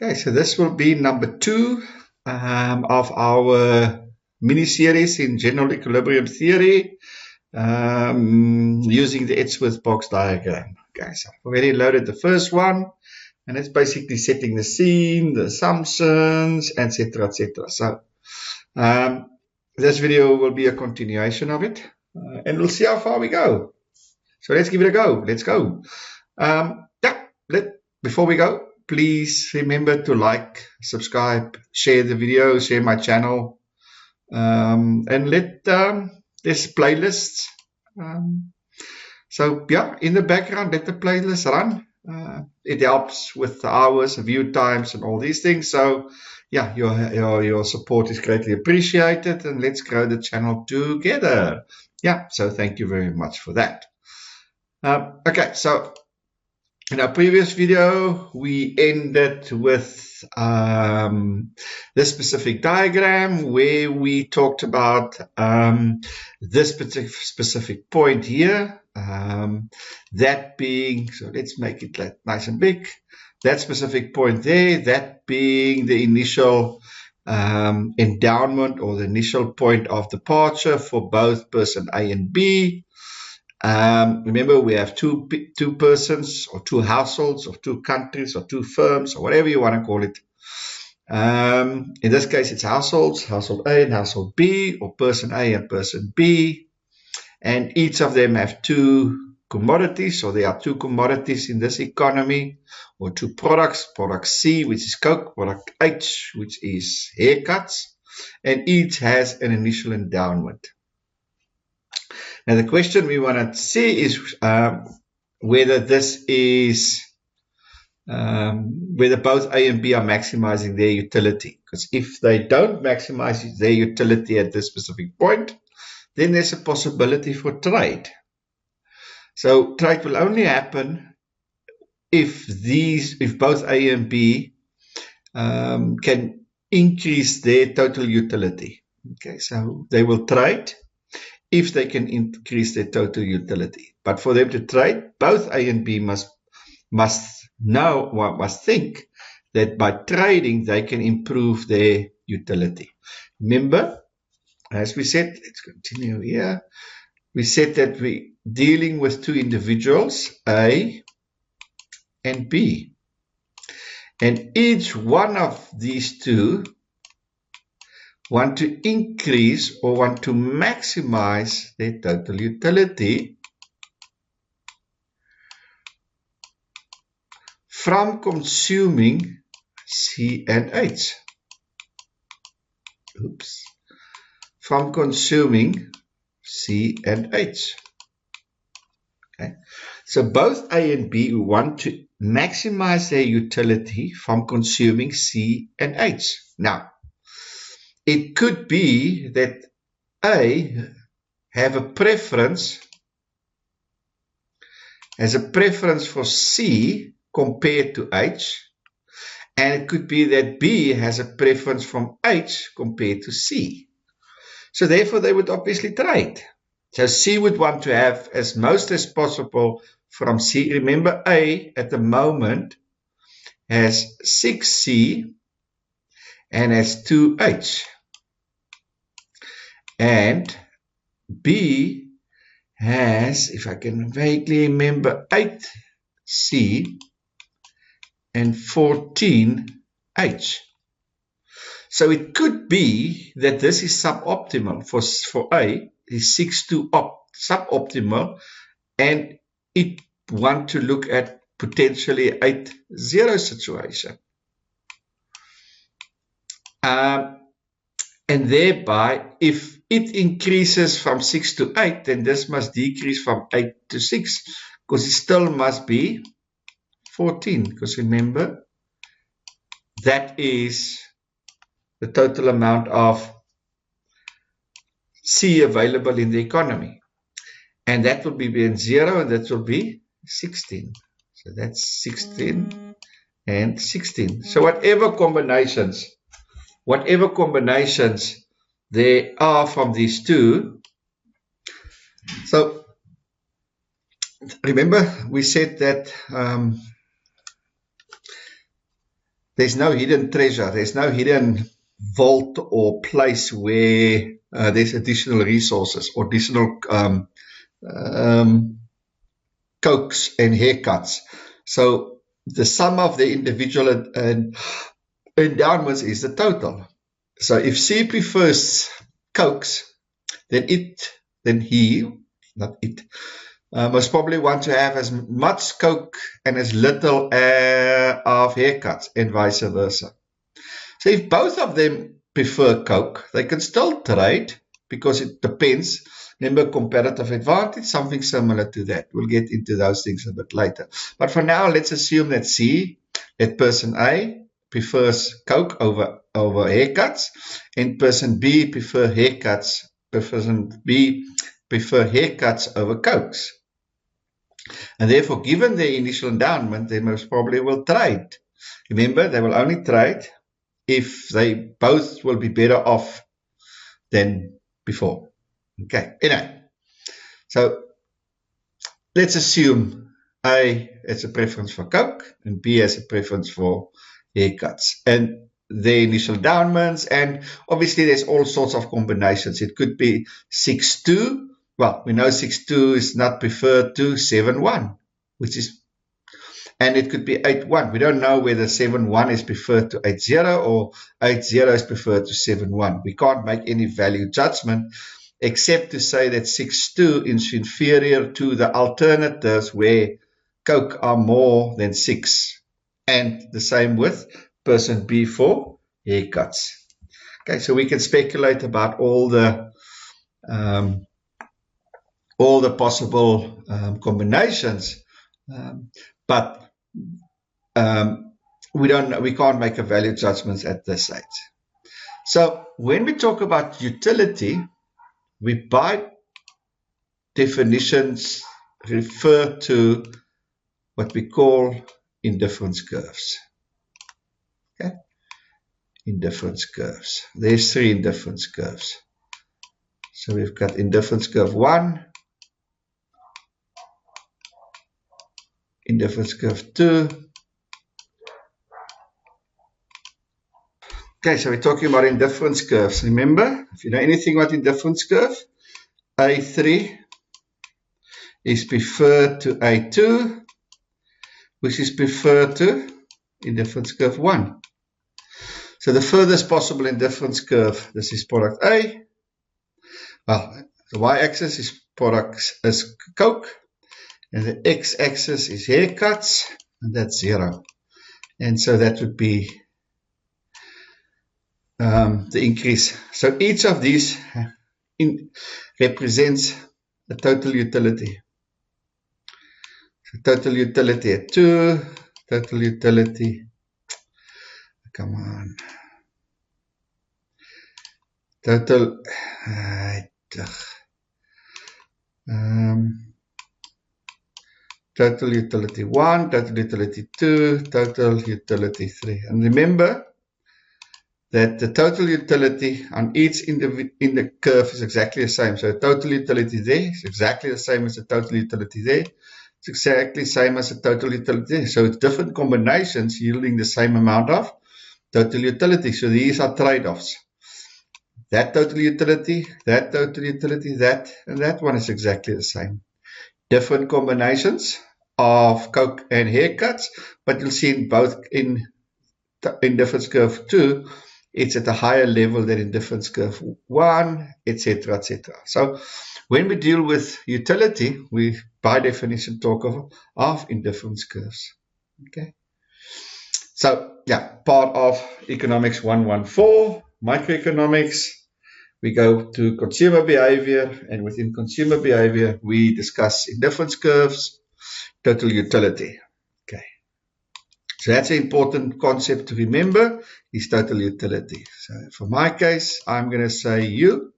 Okay, so this will be number 2 of our mini-series in general equilibrium theory using the Edgeworth Box diagram. Okay, so I've already loaded the first one, and it's basically setting the scene, the assumptions, etc., etc. So this video will be a continuation of it, and we'll see how far we go. So let's give it a go. Let's go. Before we go, please remember to like, subscribe, share the video, share my channel, and let this playlist. So yeah, in the background, let the playlist run. It helps with the hours, view times, and all these things. So yeah, your support is greatly appreciated, and let's grow the channel together. Yeah, so thank you very much for that. Okay, so in our previous video, we ended with this specific diagram where we talked about this specific point here, that being, so let's make it nice and big, that specific point there, that being the initial endowment or the initial point of departure for both person A and B. Remember, we have two persons or two households or two countries or two firms or whatever you want to call it. In this case, it's households, household A and household B, or person A and person B. And each of them have two commodities, or there are two commodities in this economy, or two products, product C, which is Coke, product H, which is haircuts, and each has an initial endowment. Now, the question we want to see is whether this is, whether both A and B are maximizing their utility. Because if they don't maximize their utility at this specific point, then there's a possibility for trade. So trade will only happen if both A and B can increase their total utility. Okay, so they will trade if they can increase their total utility. But for them to trade, both A and B must think that by trading, they can improve their utility. Remember, as we said, let's continue here. We said that we're dealing with two individuals, A and B. And each one of these two want to increase or want to maximize their total utility from consuming C and H. From consuming C and H. Okay. So both A and B want to maximize their utility from consuming C and H. Now, it could be that A has a preference for C compared to H, and it could be that B has a preference from H compared to C. So therefore, they would obviously trade. So C would want to have as most as possible from C. Remember, A at the moment has 6C and has 2H. And B has, if I can vaguely remember, 8C and 14H. So it could be that this is suboptimal for A, is 6 suboptimal, and it want to look at potentially 8-0 situation. And thereby, if it increases from 6 to 8, then this must decrease from 8 to 6, because it still must be 14. Because remember, that is the total amount of C available in the economy. And that will be 0, and that will be 16. So that's 16 and 16. So whatever combinations there are from these two. So remember, we said that there's no hidden treasure. There's no hidden vault or place where there's additional resources or additional cokes and haircuts. So the sum of the individual endowments is the total. So if C prefers cokes, then he, not it, must probably want to have as much coke and as little of haircuts, and vice versa. So if both of them prefer coke, they can still trade because it depends. Remember, comparative advantage, something similar to that. We'll get into those things a bit later. But for now, let's assume that that person A prefers coke over haircuts, and person B prefer haircuts over cokes. And therefore, given their initial endowment, they most probably will trade. Remember, they will only trade if they both will be better off than before. Okay, anyway. So let's assume A has a preference for coke and B has a preference for haircuts. And their initial endowments, and obviously there's all sorts of combinations. It could be 6-2. Well, we know 6-2 is not preferred to 7-1, and it could be 8-1. We don't know whether 7-1 is preferred to 8-0 or 8-0 is preferred to 7-1. We can't make any value judgment except to say that 6-2 is inferior to the alternatives where coke are more than 6. And the same with person B for haircuts. Okay, so we can speculate about all the possible combinations, but we can't make a value judgments at this stage. So when we talk about utility, we by definitions refer to what we call indifference curves. Okay, indifference curves. There's 3 indifference curves. So we've got indifference curve 1, indifference curve 2. Okay, so we're talking about indifference curves. Remember, if you know anything about indifference curve, A3 is preferred to A2, which is preferred to indifference curve 1. So the furthest possible indifference curve, this is product A. Well, the y-axis is coke, and the x-axis is haircuts, and that's 0. And so that would be the increase. So each of these represents the total utility. So total utility at 2, total utility, come on, total, total utility 1, total utility 2, total utility 3. And remember that the total utility on each in the curve is exactly the same. So total utility there is exactly the same as the total utility there. It's exactly the same as the total utility there. So it's different combinations yielding the same amount of total utility. So these are trade-offs. That total utility, that total utility, that, and that one is exactly the same. Different combinations of coke and haircuts, but you'll see in both in indifference curve 2, it's at a higher level than indifference curve 1, etc., etc. So when we deal with utility, we by definition talk of indifference curves. Okay. So yeah, part of economics 114, microeconomics. We go to consumer behavior, and within consumer behavior, we discuss indifference curves, total utility. Okay. So that's an important concept to remember, is total utility. So for my case, I'm going to say U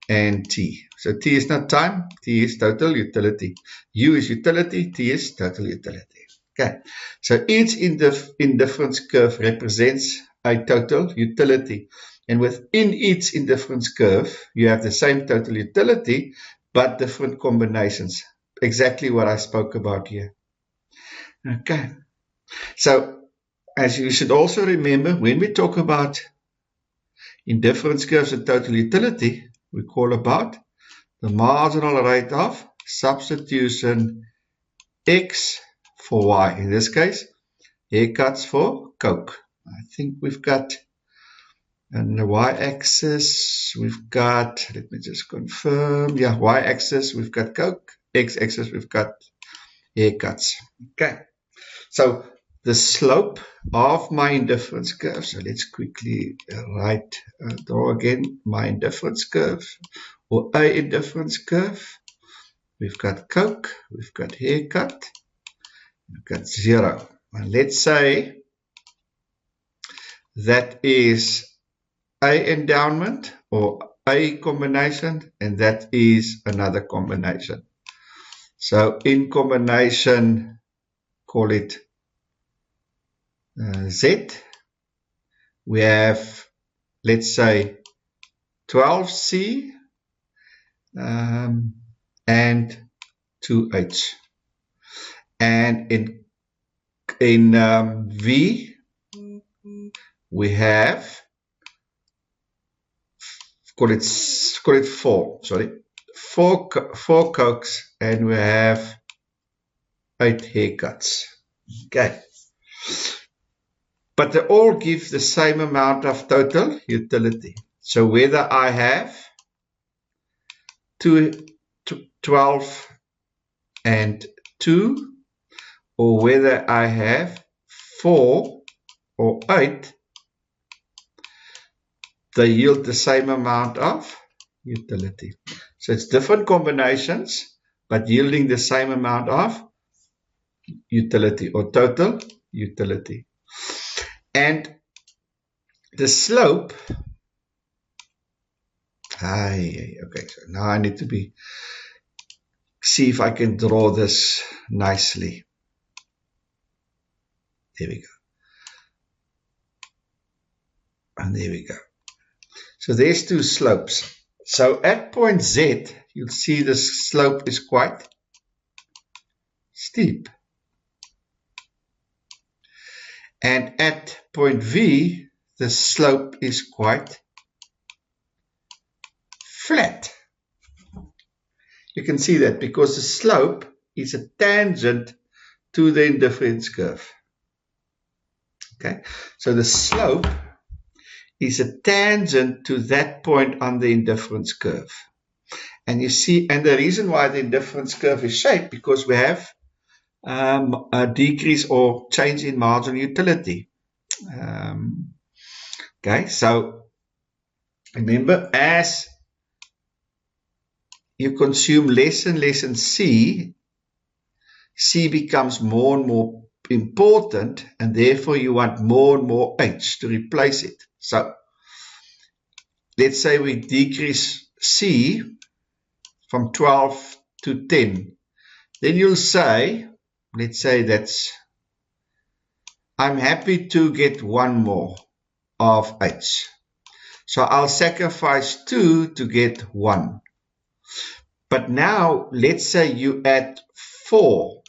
and T. So T is not time, T is total utility. U is utility, T is total utility. Okay. So each indifference curve represents a total utility. And within each indifference curve, you have the same total utility, but different combinations. Exactly what I spoke about here. Okay. So as you should also remember, when we talk about indifference curves and total utility, we call about the marginal rate of substitution X for Y. In this case, haircuts for Coke. I think we've got, and the y-axis, we've got, let me just confirm, yeah, y-axis, we've got Coke, x-axis, we've got haircuts. Okay, so the slope of my indifference curve, so let's quickly draw again my indifference curve, or a indifference curve. We've got Coke, we've got haircut, we've got 0. And let's say that is a endowment or a combination, and that is another combination. So in combination, call it Z. We have, let's say, 12C and 2H. And in V, we have, call it 4, sorry, 4 Cokes, and we have 8 haircuts. Okay. But they all give the same amount of total utility. So whether I have 12 and 2, or whether I have 4 or 8, they yield the same amount of utility. So it's different combinations, but yielding the same amount of utility or total utility. And the slope, okay, so now I need to see if I can draw this nicely. There we go. And there we go. So there's 2 slopes. So at point Z, you'll see the slope is quite steep. And at point V, the slope is quite flat. You can see that because the slope is a tangent to the indifference curve. Okay, so the slope is a tangent to that point on the indifference curve. And you see, and the reason why the indifference curve is shaped, because we have a decrease or change in marginal utility. Okay, so remember, as you consume less and less in C, C becomes more and more important, and therefore you want more and more H to replace it. So let's say we decrease C from 12 to 10. Then you'll say, let's say that's, I'm happy to get 1 more of H. So I'll sacrifice 2 to get 1. But now let's say you add 4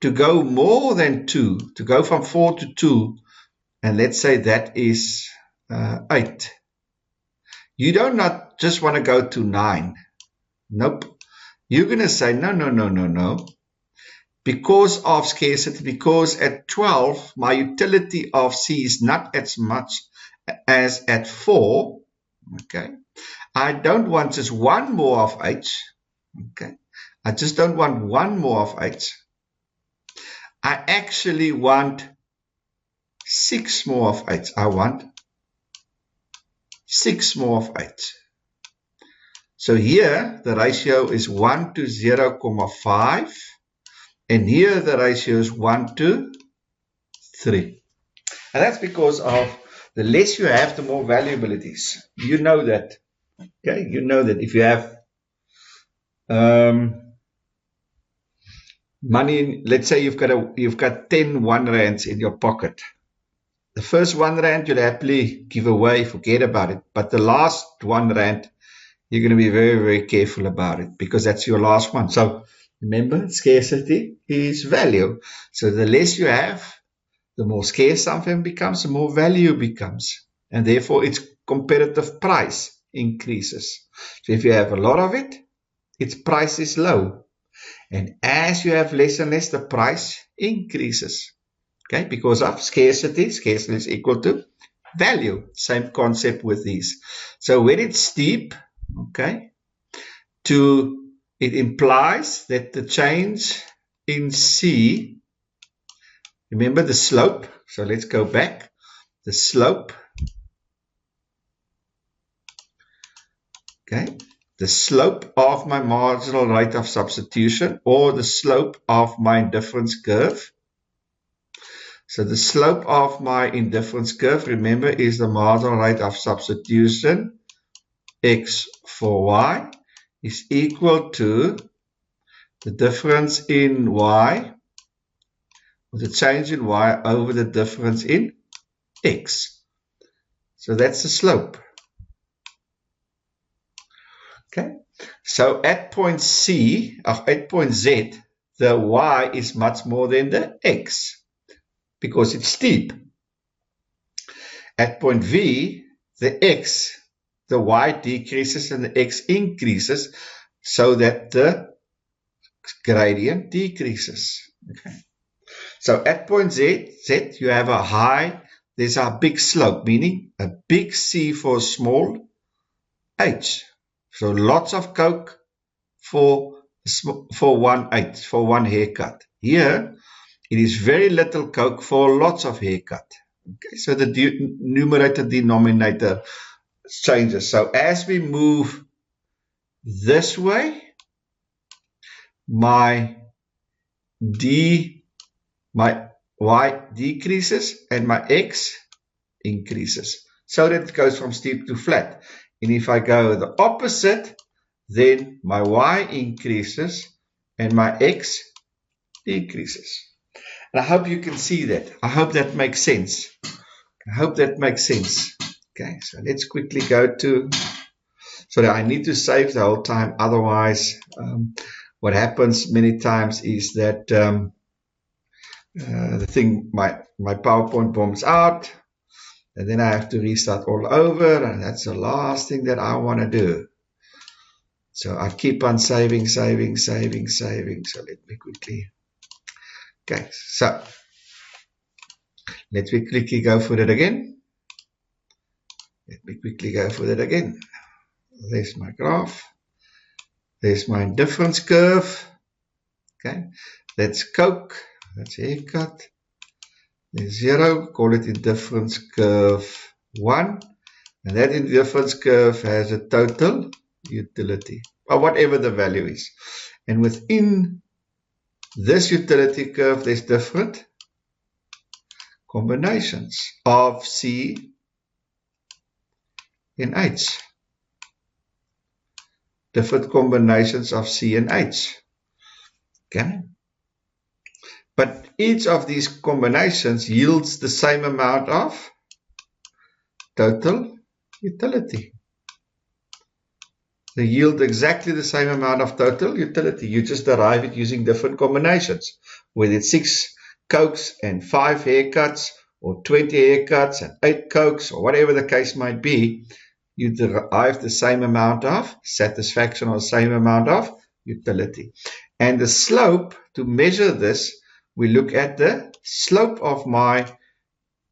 to go more than 2, to go from 4 to 2, and let's say that is 8. You don't not just want to go to 9. Nope. You're going to say, no. Because of scarcity, because at 12, my utility of C is not as much as at 4. Okay. I don't want just 1 more of H. Okay. I just don't want 1 more of H. I actually want 6 more of H. I want 6 more of H. So here the ratio is 1 to 0,5. And here the ratio is 1 to 3. And that's because of the less you have, the more valuable it is. You know that. Okay, you know that if you have money, let's say you've got 10 1 rands in your pocket. The first 1 rand you'll happily give away, forget about it. But the last 1 rand, you're going to be very, very careful about it because that's your last one. So remember, scarcity is value. So the less you have, The more scarce something becomes, the more value becomes. And therefore, its competitive price increases. So if you have a lot of it, its price is low. And as you have less and less, the price increases. Okay, because of scarcity. Scarcity is equal to value. Same concept with these. So when it's steep, okay, it implies that the change in C, remember the slope, so let's go back, the slope, okay, the slope of my marginal rate of substitution or the slope of my indifference curve. So the slope of my indifference curve, remember, is the marginal rate of substitution, x for y, is equal to the difference in y, or the change in y over the difference in x. So that's the slope. Okay. So at point C, at point Z, the y is much more than the x because it's steep. At point V, the y decreases and the x increases so that the gradient decreases. Okay. So at point Z, you have there's a big slope, meaning a big C for a small h. So lots of Coke for one haircut. Here, it is very little Coke for lots of haircut. Okay, so the numerator denominator changes. So as we move this way, my y decreases and my x increases. So that it goes from steep to flat. And if I go the opposite, then my y increases and my x decreases. And I hope you can see that. I hope that makes sense. Okay, so let's quickly go to, sorry, I need to save the whole time. Otherwise, what happens many times is that my PowerPoint bombs out, and then I have to restart all over, and that's the last thing that I want to do. So I keep on saving. So let me quickly. Okay, so let me quickly go for that again. There's my graph. There's my indifference curve. Okay, that's Coke. That's haircut. There's 0. Call it indifference curve 1. And that indifference curve has a total utility, or whatever the value is. And within this utility curve, there's different combinations of C and H. Different combinations of C and H. Okay. But each of these combinations yields the same amount of total utility. They yield exactly the same amount of total utility. You just derive it using different combinations. Whether it's 6 Cokes and 5 haircuts, or 20 haircuts and 8 Cokes, or whatever the case might be, you derive the same amount of satisfaction or the same amount of utility. And the slope, to measure this, we look at the slope of my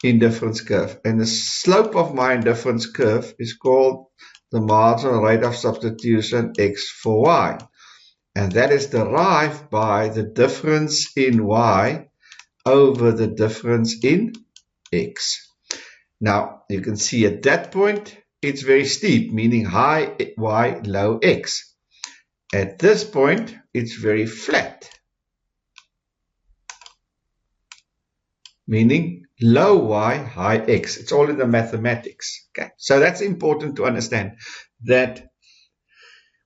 indifference curve. And the slope of my indifference curve is called the marginal rate of substitution x for y. And that is derived by the difference in y over the difference in x. Now, you can see at that point, it's very steep, meaning high y, low x. At this point, it's very flat, meaning low y, high x. It's all in the mathematics. Okay, so that's important to understand, that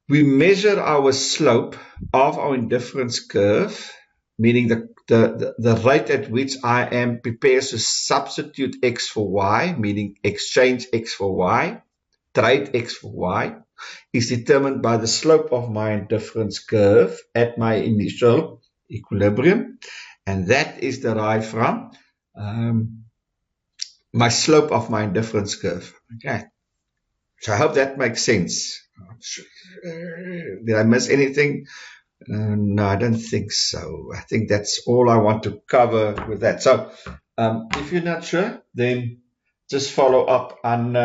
we measure our slope of our indifference curve, meaning the rate at which I am prepared to substitute x for y, meaning exchange x for y, trade x for y, is determined by the slope of my indifference curve at my initial equilibrium. And that is derived from my slope of my indifference curve. Okay, so I hope that makes sense. Did I miss anything? No, I don't think so. I think that's all I want to cover with that. So if you're not sure, then just follow up on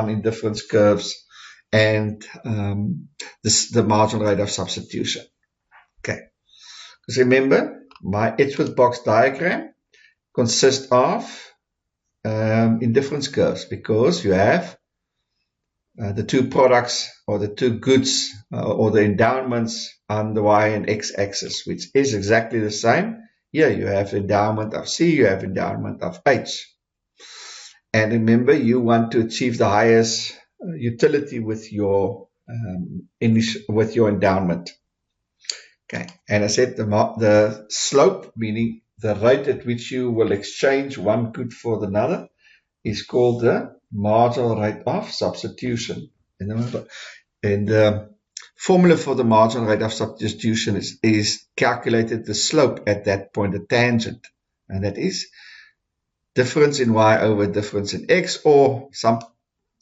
indifference curves and the marginal rate of substitution. Okay, because remember, my Edgeworth box diagram consists of indifference curves, because you have the two products or the two goods or the endowments on the y and x axis, which is exactly the same. Here you have endowment of C, you have endowment of H. And remember, you want to achieve the highest utility with your endowment. Okay, and I said the slope, meaning the rate at which you will exchange one good for another, is called the marginal rate of substitution. And the formula for the marginal rate of substitution is calculated the slope at that point, the tangent, and that is difference in y over difference in x, or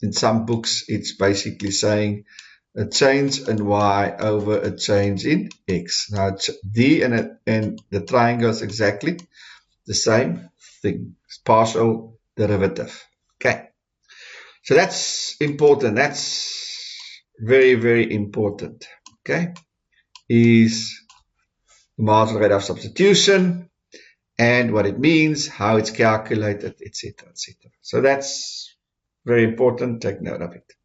in some books it's basically saying a change in y over a change in x. Now D and the triangle is exactly the same thing. It's partial derivative. Okay, so that's important. That's very, very important. Okay, is the marginal rate of substitution and what it means, how it's calculated, etc., etc. So that's very important. Take note of it.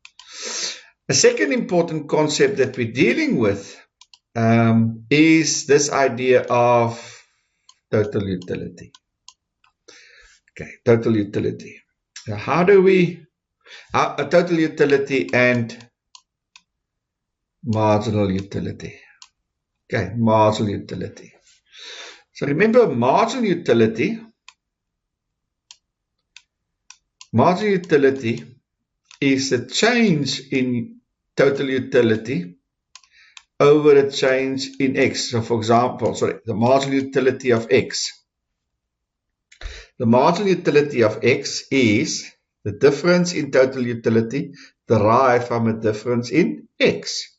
A second important concept that we're dealing with is this idea of total utility. Okay, total utility. Now, how do we a total utility and marginal utility? Okay, marginal utility. So remember, marginal utility is a change in total utility over a change in x. So for example, the marginal utility of x. The marginal utility of x is the difference in total utility derived from a difference in x.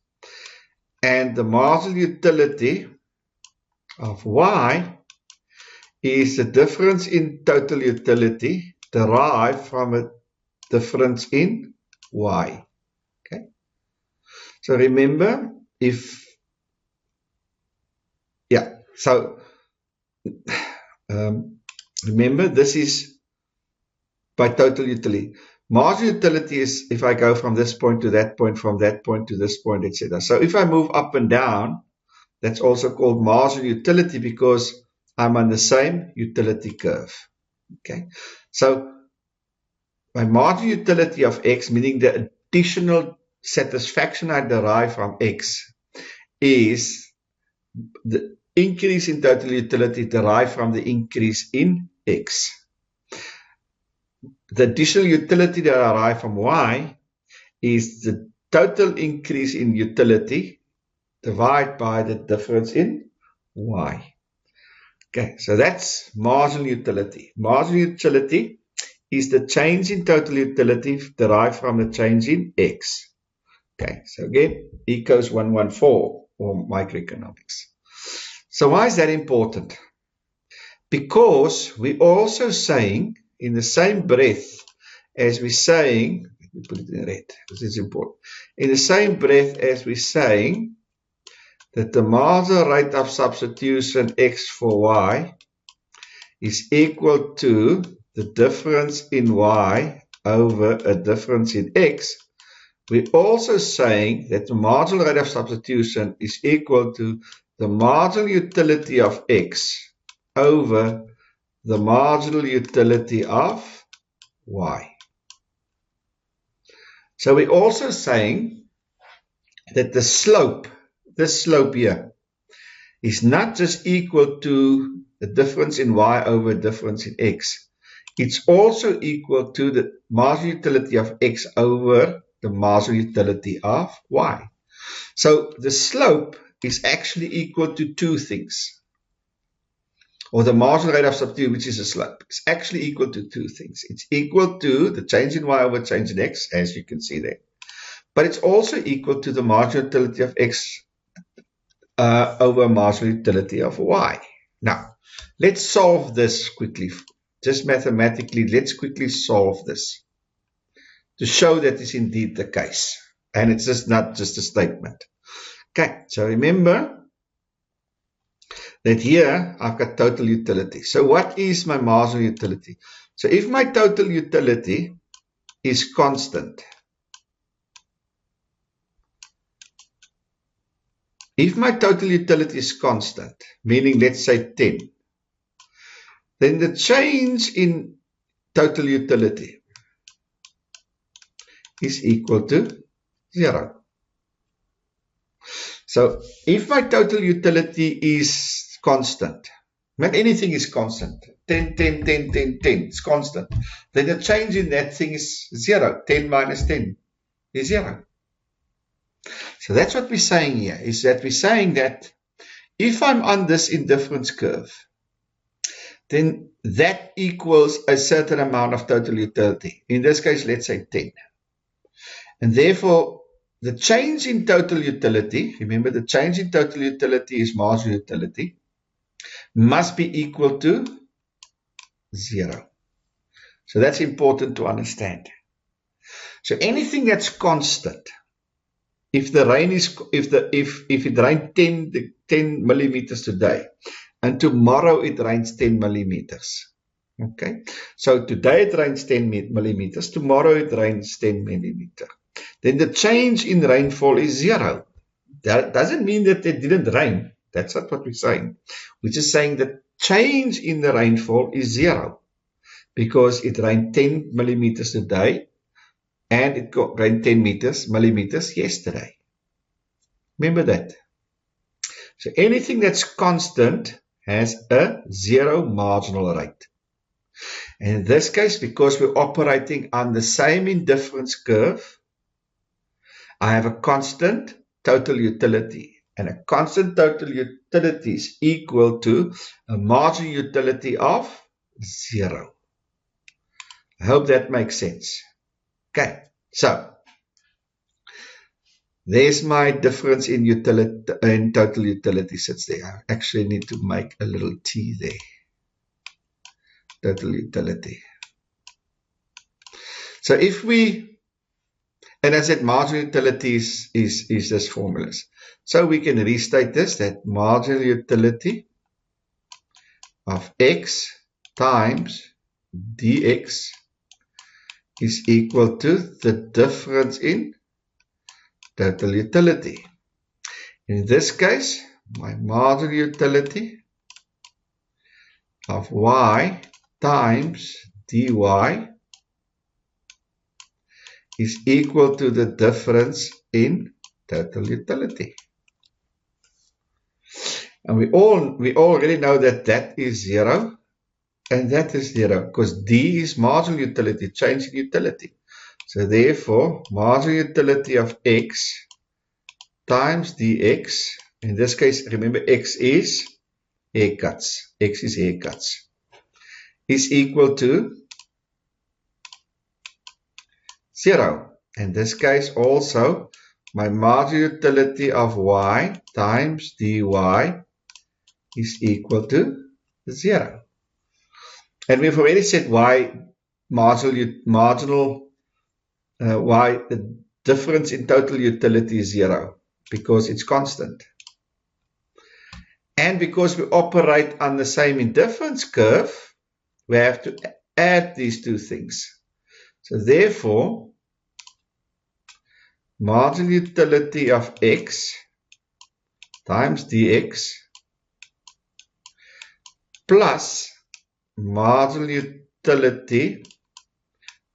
And the marginal utility of y is the difference in total utility derived from a difference in y. Okay. So remember, remember, this is by total utility. Marginal utility is if I go from this point to that point, from that point to this point, etc. So if I move up and down, that's also called marginal utility because I'm on the same utility curve. Okay, so my marginal utility of x, meaning the additional satisfaction I derive from x, is the increase in total utility derived from the increase in x. The additional utility that I derive from y is the total increase in utility divided by the difference in y. Okay, so that's marginal utility. Marginal utility is the change in total utility derived from the change in x. Okay, so again, ECOS 114 or microeconomics. So why is that important? Because we're also saying in the same breath as we're saying, let me put it in red because it's important. In the same breath as we're saying that the marginal rate of substitution x for y is equal to the difference in y over a difference in x, we're also saying that the marginal rate of substitution is equal to the marginal utility of x over the marginal utility of y. So we're also saying that the slope, this slope here, is not just equal to the difference in y over difference in x. It's also equal to the marginal utility of x over the marginal utility of y. So the slope is actually equal to two things. or the marginal rate of substitution, which is a slope, is actually equal to two things. It's equal to the change in y over change in x, as you can see there. But it's also equal to the marginal utility of x over marginal utility of y. Now, let's solve this quickly. Just mathematically, let's quickly solve this to show that is indeed the case. And it's just not just a statement. Okay, so remember that here I've got total utility. So what is my marginal utility? So if my total utility is constant, meaning let's say 10, then the change in total utility is equal to 0. So if my total utility is constant, when anything is constant, 10, 10, 10, 10, 10, it's constant, then the change in that thing is 0. 10 minus 10 is 0. So that's what we're saying here, is that we're saying that if I'm on this indifference curve, then that equals a certain amount of total utility. In this case, let's say 10. And therefore, the change in total utility, remember the change in total utility is marginal utility, must be equal to 0. So that's important to understand. So anything that's constant, if it rained 10 millimeters today, and tomorrow it rains 10 millimeters. Okay, so today it rains 10 millimeters, tomorrow it rains 10 millimeters. Then the change in rainfall is 0. That doesn't mean that it didn't rain. That's not what we're saying. We're just saying that change in the rainfall is 0 because it rained 10 millimeters today and it rained 10 millimeters yesterday. Remember that. So anything that's constant has a 0 marginal rate. And in this case, because we're operating on the same indifference curve, I have a constant total utility. And a constant total utility is equal to a marginal utility of 0. I hope that makes sense. Okay, so there's my difference in total utility sits there. I actually need to make a little t there. Total utility. So if we, and as I said, marginal utility is this formulas. So we can restate this, that marginal utility of x times dx is equal to the difference in total utility. In this case, my marginal utility of y times dy is equal to the difference in total utility. And we already know that that is 0 and that is 0 because d is marginal utility, change in utility. So therefore, marginal utility of x times dx, in this case, remember x is haircuts, is equal to 0. In this case also, my marginal utility of y times dy is equal to 0. And we've already said why why the difference in total utility is 0, because it's constant. And because we operate on the same indifference curve, we have to add these two things. So therefore, marginal utility of x times dx plus marginal utility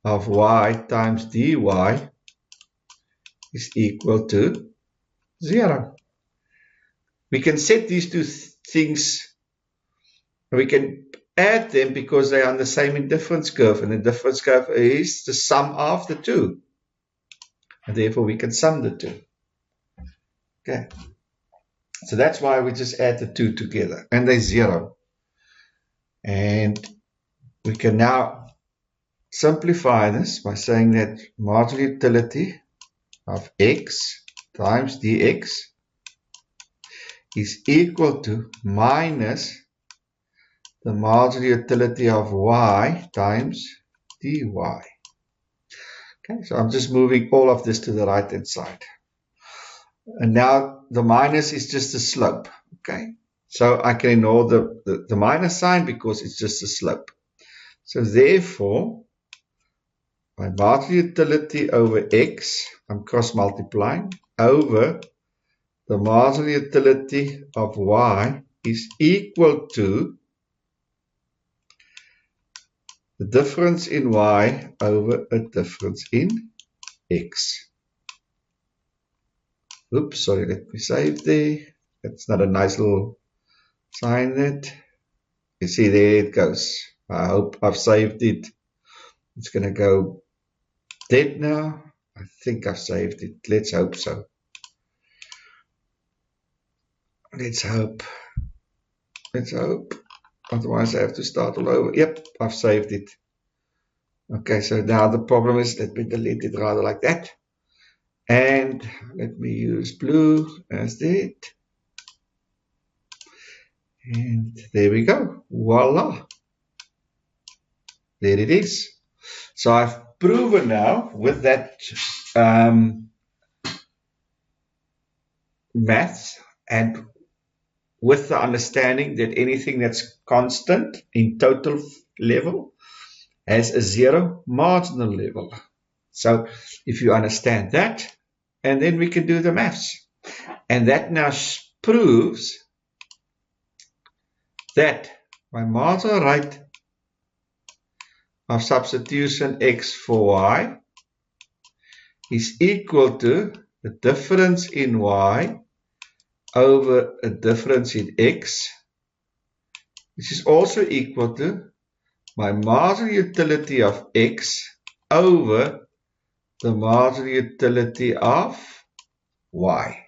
of y times dy is equal to 0. We can set these two things, we can add them because they are on the same indifference curve, and the difference curve is the sum of the two. And therefore we can sum the two. Okay. So that's why we just add the two together, and they're 0. And we can now simplify this by saying that marginal utility of x times dx is equal to minus the marginal utility of y times dy. Okay, so I'm just moving all of this to the right hand side. And now the minus is just a slope. Okay, so I can ignore the minus sign because it's just a slope. So therefore, my marginal utility over x, I'm cross multiplying, over the marginal utility of y is equal to the difference in y over a difference in x. Oops, sorry, let me save there. That's not a nice little sign that. You see, there it goes. I hope I've saved it. It's going to go dead now. I think I've saved it. Let's hope so. Let's hope. Let's hope. Otherwise, I have to start all over. Yep, I've saved it. Okay, so now the problem is, let me delete it rather like that. And let me use blue as that. And there we go. Voila. There it is. So I've proven now with that maths and with the understanding that anything that's constant in total level has a zero marginal level. So if you understand that, and then we can do the maths. And that now proves that my marginal rate of substitution x for y is equal to the difference in y over a difference in x, which is also equal to my marginal utility of x over the marginal utility of y.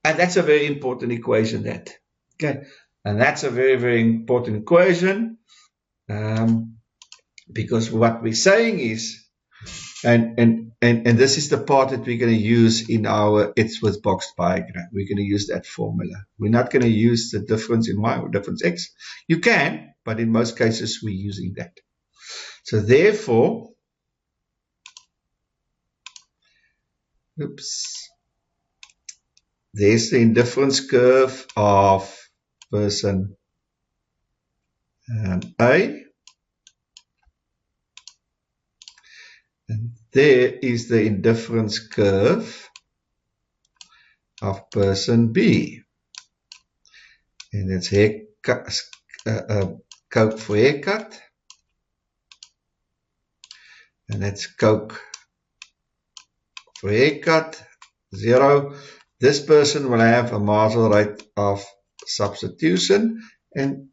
And that's a very important equation, that. Okay, and that's a very, very important equation because what we're saying is, and this is the part that we're going to use in our Edgeworth Box diagram. We're going to use that formula. We're not going to use the difference in y or difference x. You can, but in most cases we're using that. So therefore, oops, there's the indifference curve of person A. And there is the indifference curve of person B. And it's Coke for haircut. And that's Coke for haircut, 0. This person will have a marginal rate of substitution. And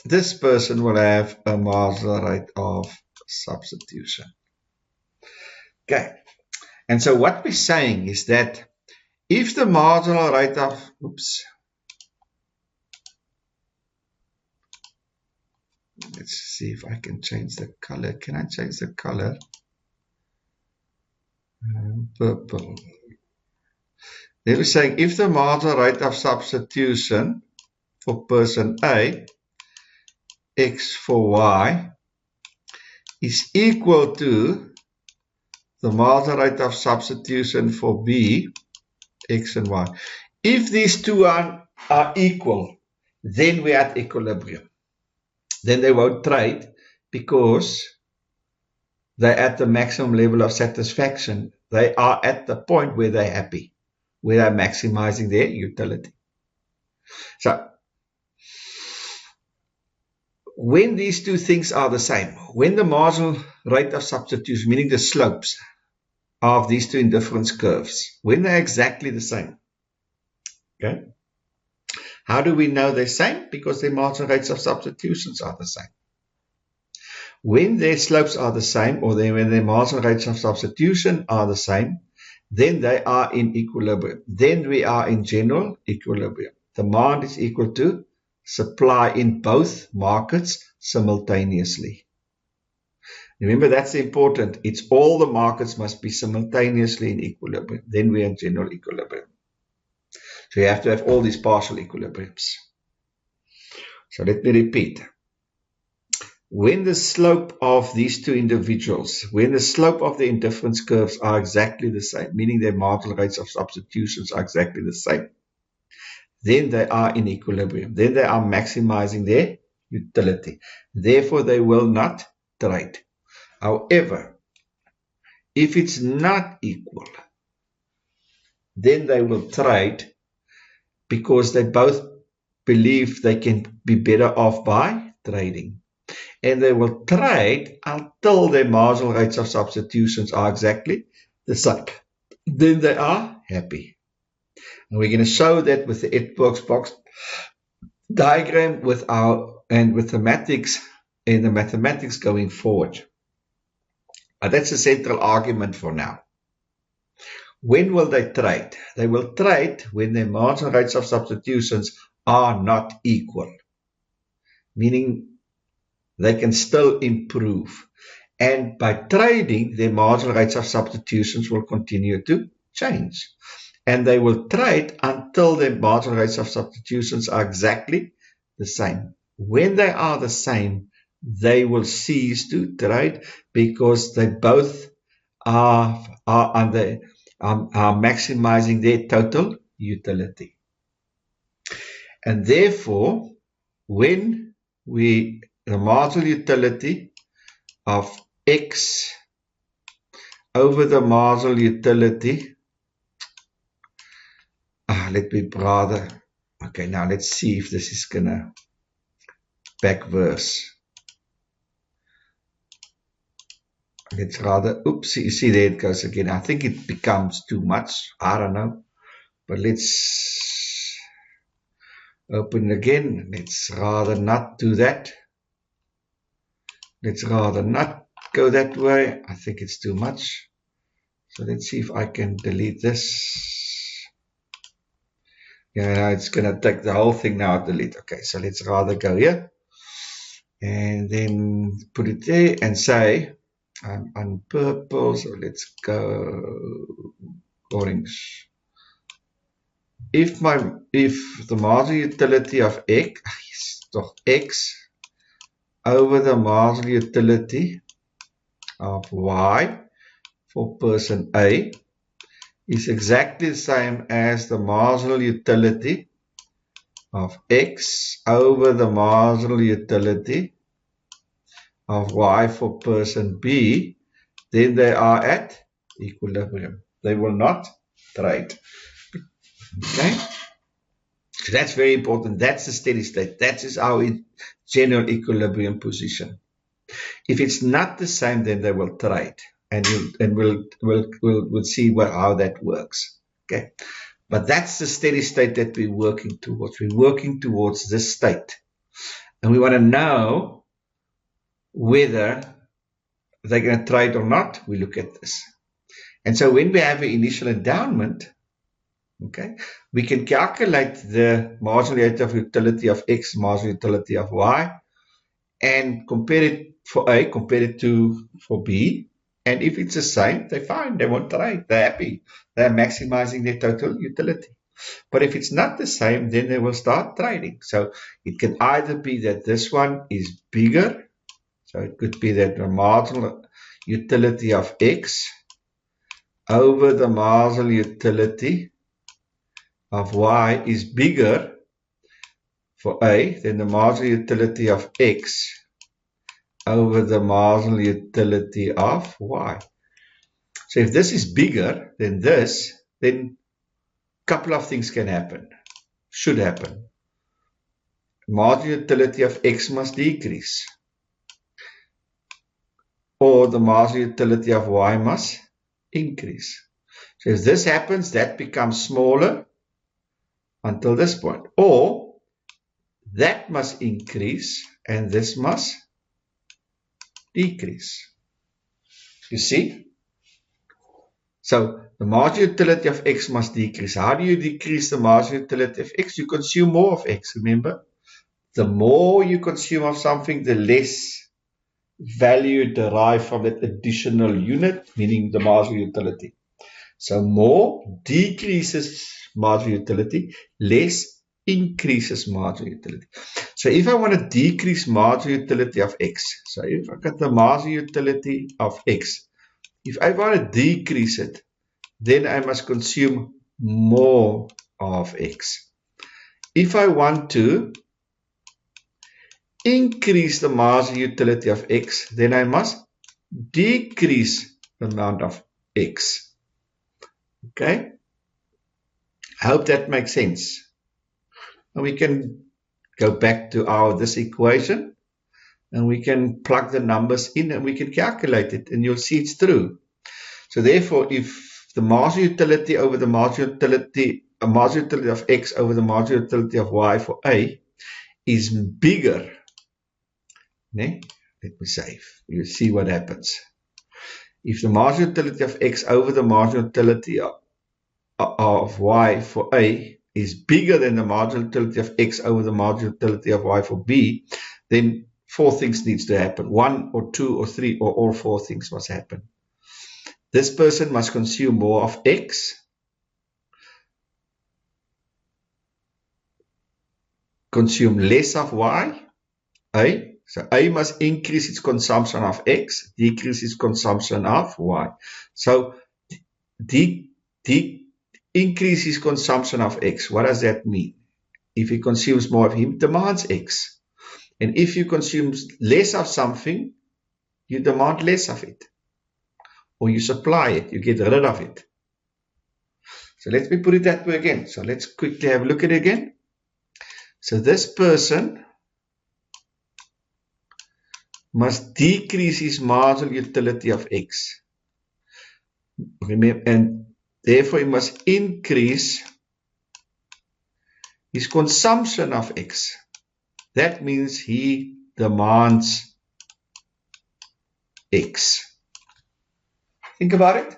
this person will have a marginal rate of substitution. Okay, and so what we're saying is that if the marginal rate of, let's see if I can change the color. Can I change the color? Purple. They were saying if the marginal rate of substitution for person A, x for y, is equal to the marginal rate of substitution for B, x and y. If these two are equal, then we're at equilibrium. Then they won't trade because they're at the maximum level of satisfaction. They are at the point where they're happy, where they're maximizing their utility. So when these two things are the same, when the marginal rate of substitution, meaning the slopes of these two indifference curves, when they're exactly the same, okay, how do we know they're the same? Because their marginal rates of substitutions are the same. When their slopes are the same, or when their marginal rates of substitution are the same, then they are in equilibrium. Then we are in general equilibrium. Demand is equal to supply in both markets simultaneously. Remember, that's important. It's all the markets must be simultaneously in equilibrium. Then we are in general equilibrium. So you have to have all these partial equilibriums. So let me repeat. When the slope of these two individuals, when the slope of the indifference curves are exactly the same, meaning their marginal rates of substitutions are exactly the same, then they are in equilibrium. Then they are maximizing their utility. Therefore, they will not trade. However, if it's not equal, then they will trade because they both believe they can be better off by trading. And they will trade until their marginal rates of substitutions are exactly the same. Then they are happy. And we're going to show that with the Edgeworth Box diagram with mathematics and the mathematics going forward. That's the central argument for now. When will they trade? They will trade when their marginal rates of substitutions are not equal, meaning they can still improve. And by trading, their marginal rates of substitutions will continue to change. And they will trade until their marginal rates of substitutions are exactly the same. When they are the same, they will cease to trade because they both are maximizing their total utility. And therefore, when the marginal utility of X over the marginal utility, now let's see if this is gonna back verse. Let's rather, oops, you see there it goes again. I think it becomes too much. I don't know. But let's open it again. Let's rather not do that. Let's rather not go that way. I think it's too much. So let's see if I can delete this. Yeah, it's going to take the whole thing now, delete. Okay, so let's rather go here. And then put it there and say, I'm on purple, so let's go orange. If the marginal utility of X over the marginal utility of Y for person A is exactly the same as the marginal utility of X over the marginal utility of Y for person B, then they are at equilibrium. They will not trade. Okay? So that's very important. That's the steady state. That is our general equilibrium position. If it's not the same, then they will trade. And we'll see how that works. Okay? But that's the steady state that we're working towards. We're working towards this state. And we want to know whether they're going to trade or not. We look at this. And so when we have an initial endowment, okay, we can calculate the marginal rate of utility of X, marginal utility of Y, and compare it for A, compare it to for B. And if it's the same, they're fine. They won't trade. They're happy. They're maximizing their total utility. But if it's not the same, then they will start trading. So it can either be that this one is bigger. So it could be that the marginal utility of X over the marginal utility of Y is bigger for A than the marginal utility of X over the marginal utility of Y. So if this is bigger than this, then a couple of things can happen, should happen. Marginal utility of X must decrease, or the marginal utility of Y must increase. So if this happens, that becomes smaller until this point, or that must increase and this must decrease. You see? So the marginal utility of X must decrease. How do you decrease the marginal utility of X? You consume more of X, remember? the more you consume of something, the less value derived from that additional unit, meaning the marginal utility. So more decreases marginal utility, less increases marginal utility. So if I want to decrease marginal utility of X, so if I got the marginal utility of X, if I want to decrease it, then I must consume more of X. If I want to increase the marginal utility of X, then I must decrease the amount of X. Okay? I hope that makes sense. And we can go back to this equation, and we can plug the numbers in, and we can calculate it, and you'll see it's true. So therefore, if the marginal utility over the marginal utility, a marginal utility of X over the marginal utility of Y for A is bigger, let me save. You'll see what happens. If the marginal utility of X over the marginal utility of Y for A is bigger than the marginal utility of X over the marginal utility of Y for B, then 4 things needs to happen. 1 or 2 or 3 or all 4 things must happen. This person must consume more of X, consume less of Y, A. So A must increase its consumption of X, decrease its consumption of Y. So increase his consumption of X. What does that mean? If he consumes more of him, demands X. And if you consume less of something, you demand less of it. Or you supply it, you get rid of it. So let me put it that way again. So let's quickly have a look at it again. So this person must decrease his marginal utility of X. Remember, and therefore he must increase his consumption of X. That means he demands X. Think about it.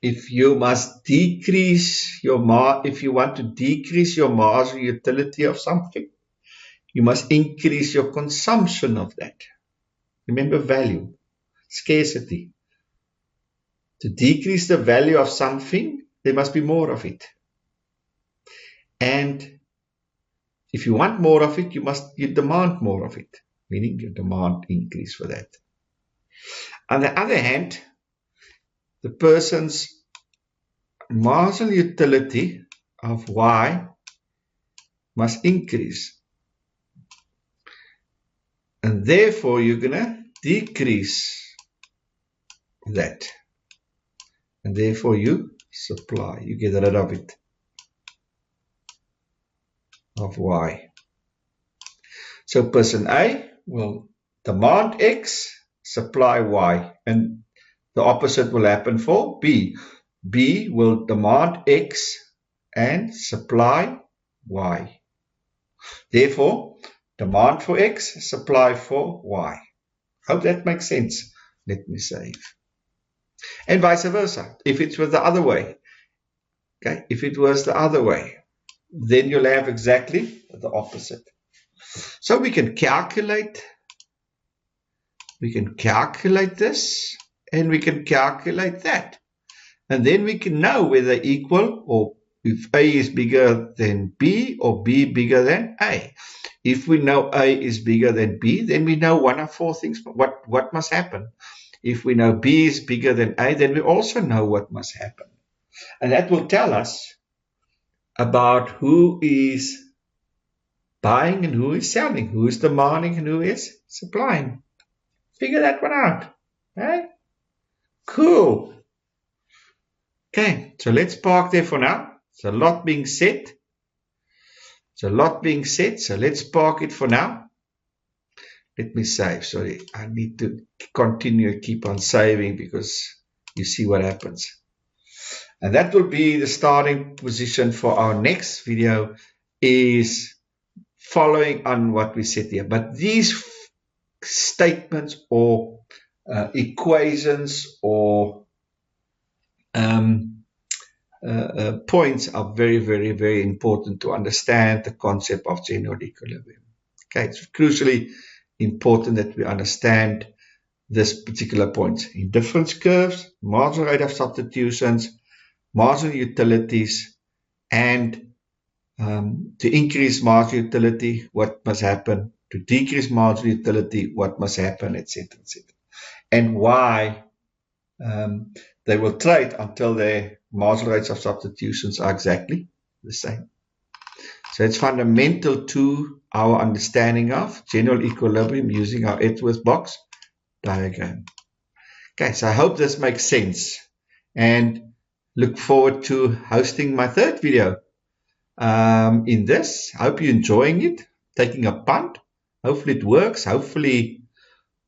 If you must decrease your if you want to decrease your marginal utility of something, you must increase your consumption of that. Remember value, scarcity. To decrease the value of something, there must be more of it. And if you want more of it, you demand more of it, meaning you demand increase for that. On the other hand, the person's marginal utility of Y must increase. And therefore, you're going to decrease that. And therefore, you supply. You get rid of it. Of Y. So person A will demand X, supply Y. And the opposite will happen for B. B will demand X and supply Y. Therefore, demand for X, supply for Y. Hope that makes sense. Let me save. And vice versa. If it was the other way. Okay, if it was the other way, then you'll have exactly the opposite. So we can calculate this, and we can calculate that. And then we can know whether equal, or if A is bigger than B or B bigger than A. If we know A is bigger than B, then we know one of 4 things. What must happen? If we know B is bigger than A, then we also know what must happen. And that will tell us about who is buying and who is selling, who is demanding and who is supplying. Figure that one out. Right? Cool. Okay, so let's park there for now. It's a lot being said. So let's park it for now. Let me save. Sorry, I need to keep on saving, because you see what happens. And that will be the starting position for our next video, is following on what we said here. But these statements or equations or points are very, very, very important to understand the concept of general equilibrium. Okay, it's crucially important that we understand this particular point. Indifference curves, marginal rate of substitutions, marginal utilities, and to increase marginal utility, what must happen? To decrease marginal utility, what must happen, etc., etc. And why they will trade until their marginal rates of substitutions are exactly the same. So it's fundamental to our understanding of general equilibrium using our Edgeworth Box diagram. Okay, so I hope this makes sense, and look forward to hosting my third video in this. I hope you're enjoying it, taking a punt. Hopefully it works. Hopefully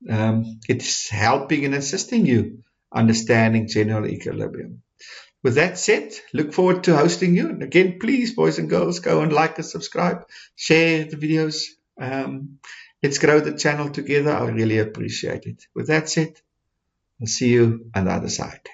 it's helping and assisting you understanding general equilibrium. With that said, look forward to hosting you. And again, please, boys and girls, go and like and subscribe, share the videos. Let's grow the channel together. I really appreciate it. With that said, I'll see you on the other side.